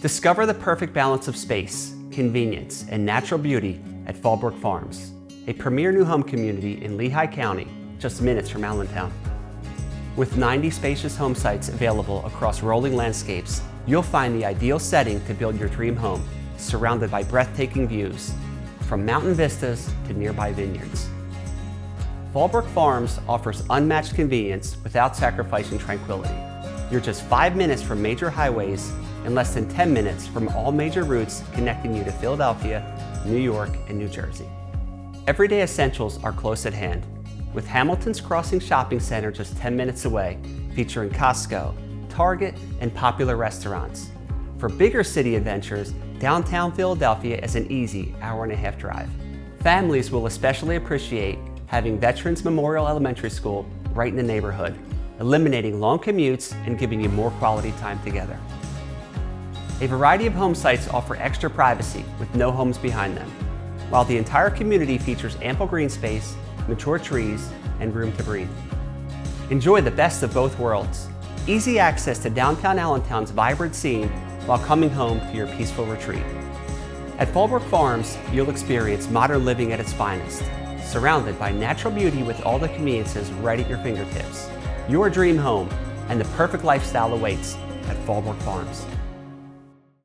Discover the perfect balance of space, convenience, and natural beauty at Fallbrooke Farms, a premier new home community in Lehigh County, just minutes from Allentown. With 90 spacious home sites available across rolling landscapes, you'll find the ideal setting to build your dream home, surrounded by breathtaking views, from mountain vistas to nearby vineyards. Fallbrooke Farms offers unmatched convenience without sacrificing tranquility. You're just 5 minutes from major highways and less than 10 minutes from all major routes connecting you to Philadelphia, New York, and New Jersey. Everyday essentials are close at hand, with Hamilton's Crossing Shopping Center just 10 minutes away, featuring Costco, Target, and popular restaurants. For bigger city adventures, downtown Philadelphia is an easy hour-and-a-half drive. Families will especially appreciate having Veterans Memorial Elementary School right in the neighborhood, eliminating long commutes and giving you more quality time together. A variety of home sites offer extra privacy with no homes behind them, while the entire community features ample green space, mature trees, and room to breathe. Enjoy the best of both worlds. Easy access to downtown Allentown's vibrant scene while coming home to your peaceful retreat. At Fallbrooke Farms, you'll experience modern living at its finest, surrounded by natural beauty with all the conveniences right at your fingertips. Your dream home and the perfect lifestyle awaits at Fallbrooke Farms.